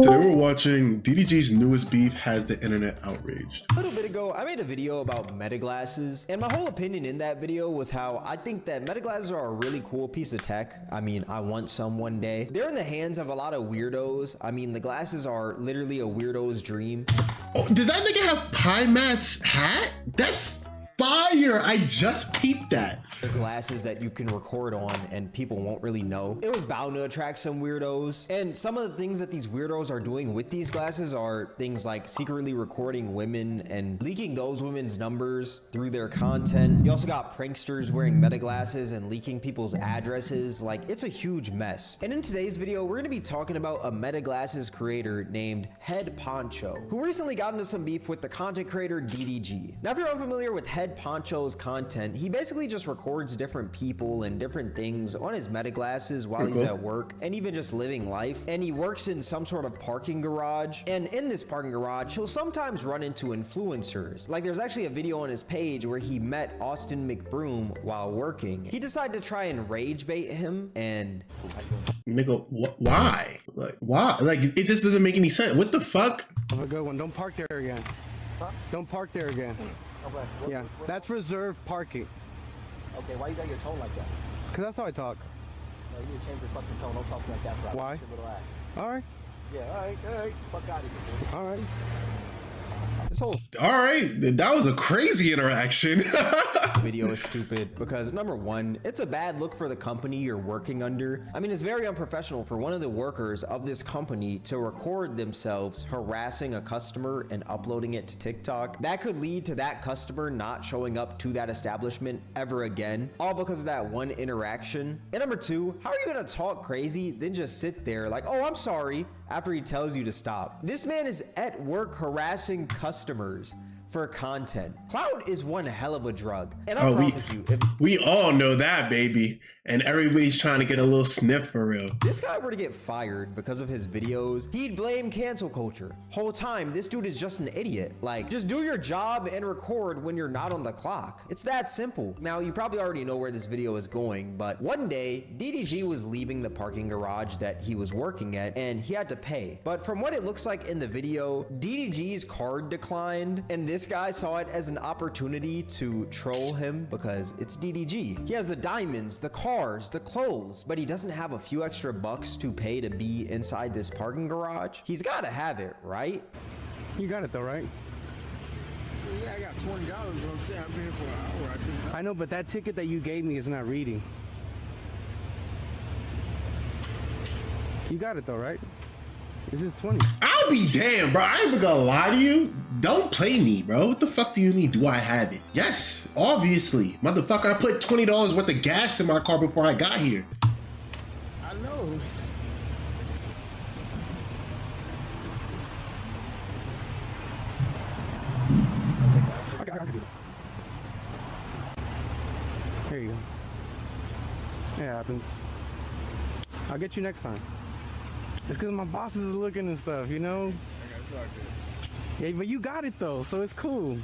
Today we're watching DDG's newest beef has the internet outraged. A little bit ago, I made a video about meta glasses, and my whole opinion in that video was how I think that meta glasses are a really cool piece of tech. I mean, I want some one day. They're in the hands of a lot of weirdos. I mean, the glasses are literally a weirdo's dream. Oh, does that nigga have Pie Matt's hat? That's fire! I just peeped that. They're glasses that you can record on and people won't really know. It was bound to attract some weirdos. And some of the things that these weirdos are doing with these glasses are things like secretly recording women and leaking those women's numbers through their content. You also got pranksters wearing meta glasses and leaking people's addresses. Like, it's a huge mess. And in today's video, we're gonna be talking about a meta glasses creator named Head Poncho, who recently got into some beef with the content creator DDG. Now, if you're unfamiliar with Head Poncho's content, he basically just records different people and different things on his meta glasses while he's at work and even just living life. And he works in some sort of parking garage. And in this parking garage, he'll sometimes run into influencers. Like, there's actually a video on his page where he met Austin McBroom while working. He decided to try and rage bait him and... Nigga, why? Like, why? Like, it just doesn't make any sense. What the fuck? Have a good one. Don't park there again. Huh? Don't park there again. Okay. Yeah, that's reserved parking. Okay, why you got your tone like that? Because that's how I talk. No, you need to change your fucking tone. Don't talk like that, bro. Why? Your little ass. All right. Yeah, all right. Fuck out of here, dude. All right. this whole All right, that was a crazy interaction. video is stupid because, number one, it's a bad look for the company you're working under. I mean, it's very unprofessional for one of the workers of this company to record themselves harassing a customer and uploading it to TikTok. That could lead to that customer not showing up to that establishment ever again, all because of that one interaction. And number two, how are you gonna talk crazy then just sit there like, oh, I'm sorry, after he tells you to stop? This man is at work harassing customers for content. Cloud is one hell of a drug. And I promise you, if we all know that, baby. And everybody's trying to get a little sniff for real. this guy were to get fired because of his videos, he'd blame cancel culture. Whole time, this dude is just an idiot. Like, just do your job and record when you're not on the clock. It's that simple. Now, you probably already know where this video is going, but one day, DDG was leaving the parking garage that he was working at, and he had to pay. But from what it looks like in the video, DDG's card declined, and this guy saw it as an opportunity to troll him because it's DDG. He has the diamonds, the cars, the clothes, but he doesn't have a few extra bucks to pay to be inside this parking garage. He's got to have it, right? You got it though, right? Yeah, I got $20, but I'm saying I've been here for an hour. I know, but that ticket that you gave me is not reading. You got it though, right? It's just 20. I'll be damned, bro. I ain't even gonna lie to you. Don't play me, bro. What the fuck do you mean? Do I have it? Yes, obviously. Motherfucker, I put $20 worth of gas in my car before I got here. I know. I can do that. There you go. It happens. I'll get you next time. It's because my bosses is looking and stuff, you know? Yeah, but you got it though, so it's cool.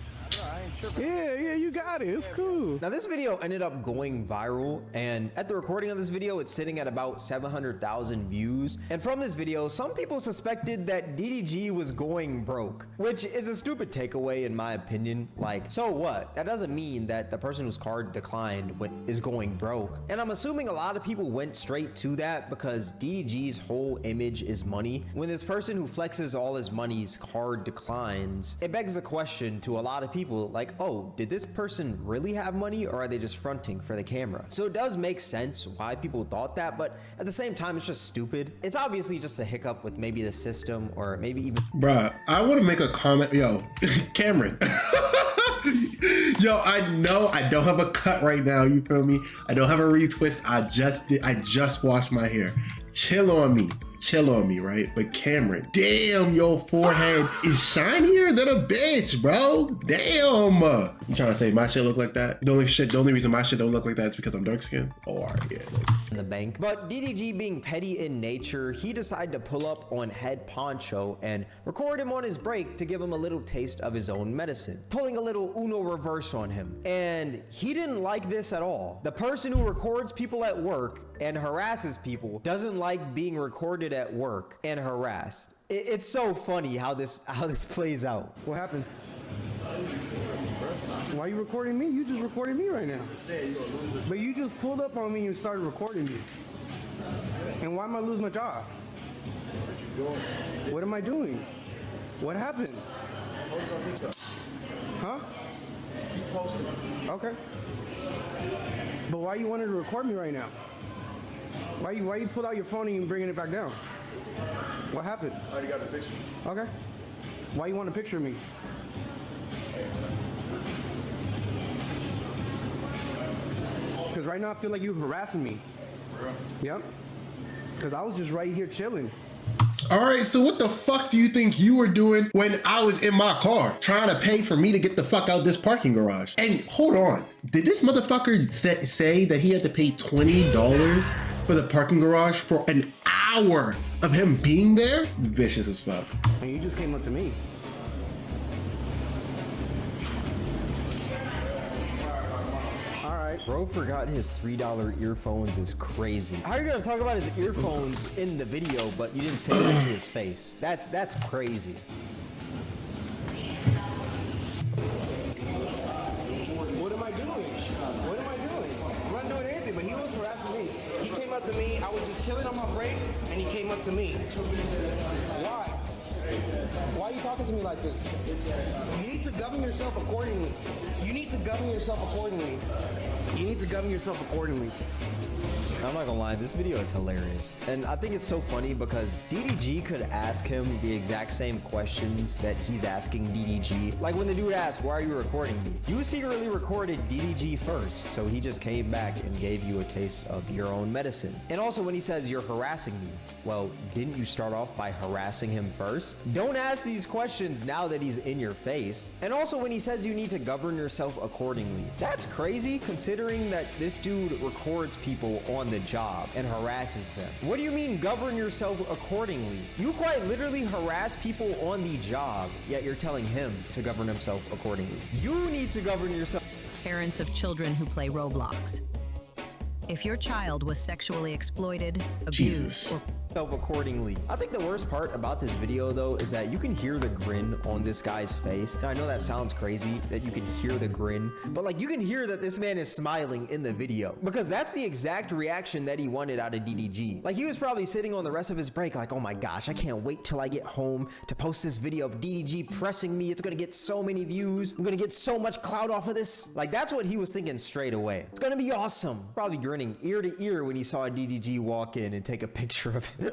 Yeah, you got it. It's cool. Now, this video ended up going viral, and at the recording of this video, it's sitting at about 700,000 views. And from this video, some people suspected that DDG was going broke, which is a stupid takeaway in my opinion. Like, so what? That doesn't mean that the person whose card declined is going broke. And I'm assuming a lot of people went straight to that because DDG's whole image is money. When this person who flexes all his money's card declines, it begs the question to a lot of people, like, oh, did this person really have money or are they just fronting for the camera? So it does make sense why people thought that, but at the same time, it's just stupid. It's obviously just a hiccup with maybe the system or maybe even... Bruh, I want to make a comment. Yo, Cameron. Yo, I know I don't have a cut right now. You feel me? I don't have a retwist. I just washed my hair. Chill on me, right? But Cameron, damn, your forehead is shinier than a bitch, bro. Damn. You trying to say my shit look like that? The only reason my shit don't look like that is because I'm dark skinned. Oh, all right, yeah. in the bank. But DDG, being petty in nature, he decided to pull up on Head Poncho and record him on his break to give him a little taste of his own medicine, pulling a little Uno reverse on him. And he didn't like this at all. The person who records people at work and harasses people doesn't like being recorded at work and harassed. It's so funny how this plays out. What happened? Why are you recording me? You just recording me right now. But you just pulled up on me and started recording me. And why am I losing my job? What am I doing? What happened? Huh? Keep posting. Okay. But why you wanted to record me right now? Why you pulled out your phone and you bringing it back down? What happened? I already got the picture. Okay. Why you want a picture of me? Because right now I feel like you're harassing me. Yep. Because I was just right here chilling. All right, so what the fuck do you think you were doing when I was in my car trying to pay for me to get the fuck out this parking garage? And hold on, did this motherfucker say that he had to pay $20 for the parking garage for an hour of him being there? Vicious as fuck. And you just came up to me. Bro forgot his $3 earphones is crazy. How are you gonna talk about his earphones in the video, but you didn't say that to his face? That's crazy. What am I doing? What am I doing? I'm not doing anything, but he was harassing me. He came up to me, I was just chilling on my break, and he came up to me. Why? Why are you talking to me like this? You need to govern yourself accordingly. You need to govern yourself accordingly. You need to govern yourself accordingly. I'm not gonna lie, this video is hilarious. And I think it's so funny because DDG could ask him the exact same questions that he's asking DDG. Like when the dude asked, why are you recording me? You secretly recorded DDG first, so he just came back and gave you a taste of your own medicine. And also when he says you're harassing me, well, didn't you start off by harassing him first? Don't ask these questions now that he's in your face. And also when he says you need to govern yourself accordingly. That's crazy considering that this dude records people on the job and harasses them. What do you mean govern yourself accordingly? You quite literally harass people on the job, yet you're telling him to govern himself accordingly. You need to govern yourself. Parents of children who play Roblox. If your child was sexually exploited, abused, or accordingly. I think the worst part about this video though is that you can hear the grin on this guy's face. Now, I know that sounds crazy that you can hear the grin, but like you can hear that this man is smiling in the video because that's the exact reaction that he wanted out of DDG. Like he was probably sitting on the rest of his break like, oh my gosh, I can't wait till I get home to post this video of DDG pressing me. It's gonna get so many views. I'm gonna get so much clout off of this. Like that's what he was thinking straight away. It's gonna be awesome. Probably grinning ear to ear when he saw DDG walk in and take a picture of him.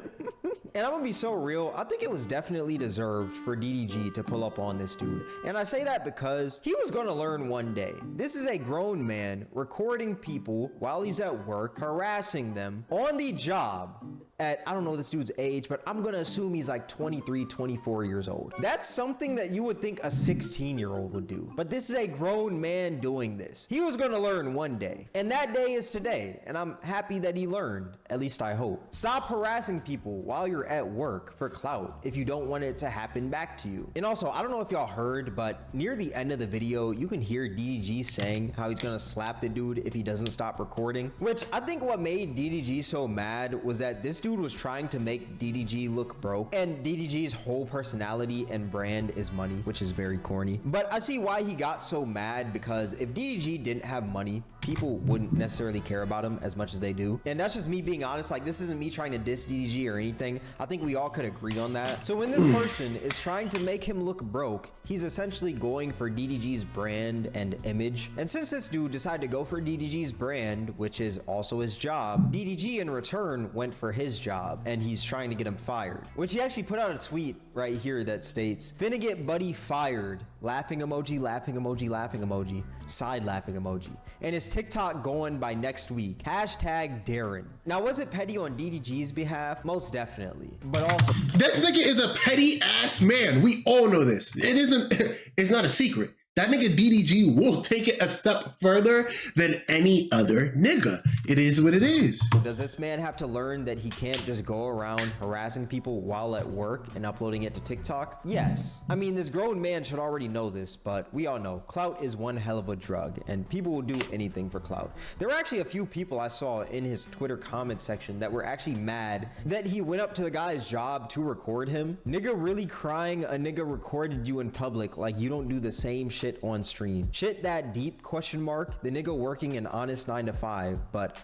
And I'm gonna be so real, I think it was definitely deserved for DDG to pull up on this dude. And I say that because he was gonna learn one day. This is a grown man recording people while he's at work, harassing them on the job at, I don't know this dude's age, but I'm gonna assume he's like 23, 24 years old. That's something that you would think a 16-year-old would do. But this is a grown man doing this. He was gonna learn one day. And that day is today. And I'm happy that he learned, at least I hope. Stop harassing people while you're at work for clout if you don't want it to happen back to you. And also, I don't know if y'all heard, but near the end of the video, you can hear DDG saying how he's gonna slap the dude if he doesn't stop recording, which I think what made DDG so mad was that this dude was trying to make DDG look broke, and DDG's whole personality and brand is money, which is very corny. But I see why he got so mad, because if DDG didn't have money, people wouldn't necessarily care about him as much as they do. And that's just me being honest. Like, this isn't me trying to diss DDG or anything. I think we all could agree on that. So when this person is trying to make him look broke, he's essentially going for DDG's brand and image. And since this dude decided to go for DDG's brand, which is also his job, DDG in return went for his job, and he's trying to get him fired. Which he actually put out a tweet right here that states, "Finna get buddy fired. Laughing emoji, laughing emoji, laughing emoji, side laughing emoji. And his TikTok going by next week. Hashtag Darren." Now, was it petty on DDG's behalf? Most definitely. But also, That nigga is a petty ass man. We all know this. It isn't, it's not a secret. That nigga DDG will take it a step further than any other nigga. It is what it is. Does this man have to learn that he can't just go around harassing people while at work and uploading it to TikTok? Yes. I mean, this grown man should already know this, but we all know clout is one hell of a drug and people will do anything for clout. There were actually a few people I saw in his Twitter comment section that were actually mad that he went up to the guy's job to record him. Nigga really crying a nigga recorded you in public like you don't do the same shit on stream. Shit that deep, question mark? The nigga working an honest 9 to 5, but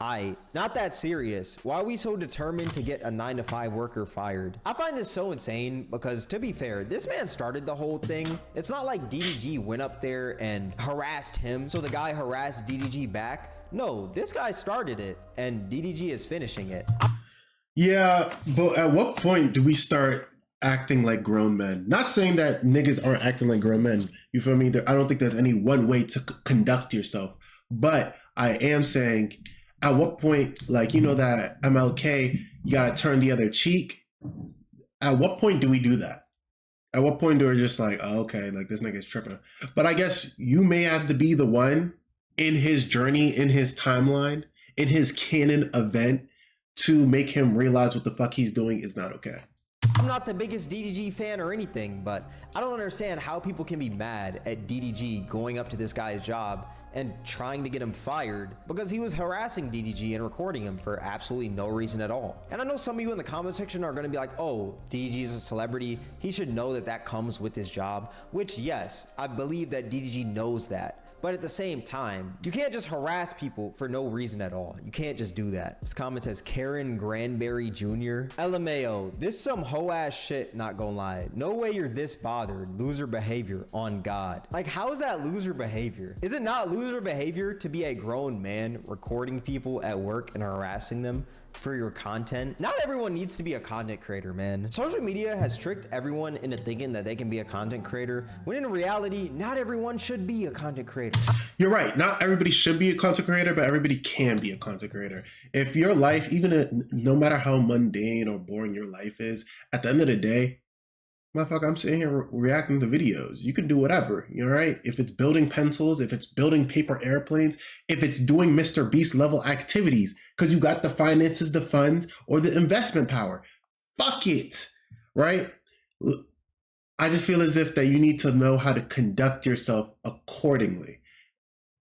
not that serious. Why are we so determined to get a 9 to 5 worker fired? I find this so insane because, to be fair, this man started the whole thing. It's not like DDG went up there and harassed him, so the guy harassed DDG back. No, this guy started it and DDG is finishing it. Yeah, but at what point do we start acting like grown men? Not saying that niggas aren't acting like grown men. You feel me? I don't think there's any one way to conduct yourself. But I am saying, at what point, like, you know that MLK, you gotta turn the other cheek. At what point do we do that? At what point do we just like, oh, okay, like this nigga's tripping? But I guess you may have to be the one in his journey, in his timeline, in his canon event to make him realize what the fuck he's doing is not okay. I'm not the biggest DDG fan or anything, but I don't understand how people can be mad at DDG going up to this guy's job and trying to get him fired because he was harassing DDG and recording him for absolutely no reason at all. And I know some of you in the comment section are going to be like, oh, DDG is a celebrity. He should know that that comes with his job, which yes, I believe that DDG knows that. But at the same time, you can't just harass people for no reason at all. You can't just do that. This comment says Karen Granberry Jr. LMAO, this some hoe ass shit, not gonna lie. No way you're this bothered. Loser behavior on God. Like, how is that loser behavior? Is it not loser behavior to be a grown man recording people at work and harassing them for your content? Not everyone needs to be a content creator, man. Social media has tricked everyone into thinking that they can be a content creator, when in reality, not everyone should be a content creator. You're right. Not everybody should be a content creator, but everybody can be a content creator. If your life, no matter how mundane or boring your life is, at the end of the day, motherfucker, I'm sitting here reacting to videos. You can do whatever, you know, right? If it's building pencils, if it's building paper airplanes, if it's doing Mr. Beast level activities, because you got the finances, the funds, or the investment power. Fuck it, right? I just feel as if that you need to know how to conduct yourself accordingly.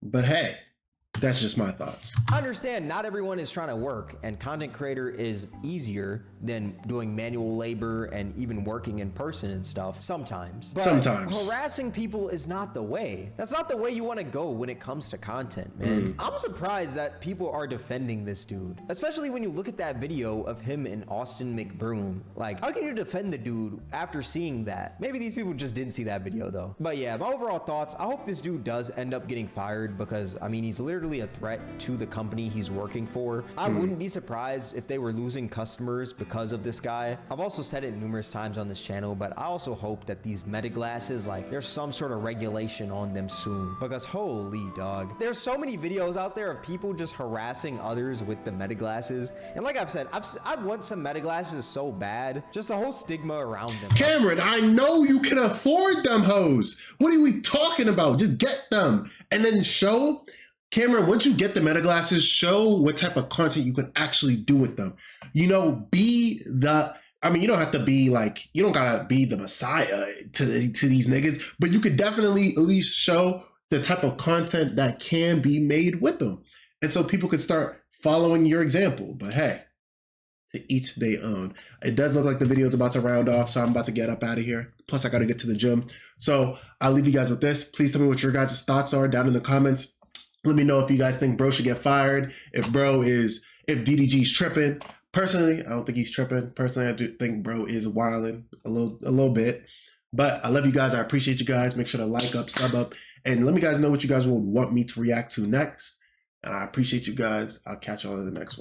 But hey, that's just my thoughts. I understand not everyone is trying to work, and content creator is easier than doing manual labor and even working in person and stuff sometimes. But harassing people is not the way. That's not the way you want to go when it comes to content, man. I'm surprised that people are defending this dude, especially when you look at that video of him and Austin McBroom. Like, how can you defend the dude after seeing that? Maybe these people just didn't see that video though. But yeah, my overall thoughts, I hope this dude does end up getting fired because, I mean, he's literally a threat to the company he's working for. I wouldn't be surprised if they were losing customers because of this guy. I've also said it numerous times on this channel, but I also hope that these meta glasses, like, there's some sort of regulation on them soon, because holy dog, there's so many videos out there of people just harassing others with the meta glasses. And like I've said, I want some meta glasses so bad, just the whole stigma around them. Cameron, I know you can afford them hoes. What are we talking about? Just get them and then show. Cameron, once you get the meta glasses, show what type of content you can actually do with them. You know, you don't have to be like, you don't gotta be the messiah to these niggas, but you could definitely at least show the type of content that can be made with them. And so people could start following your example. But hey, to each their own. It does look like the video is about to round off, so I'm about to get up out of here. Plus, I gotta get to the gym. So I'll leave you guys with this. Please tell me what your guys' thoughts are down in the comments. Let me know if you guys think bro should get fired, if DDG's tripping. Personally, I don't think he's tripping. Personally, I do think bro is wilding a little bit. But I love you guys. I appreciate you guys. Make sure to like up, sub up, and let me guys know what you guys would want me to react to next. And I appreciate you guys. I'll catch y'all in the next one.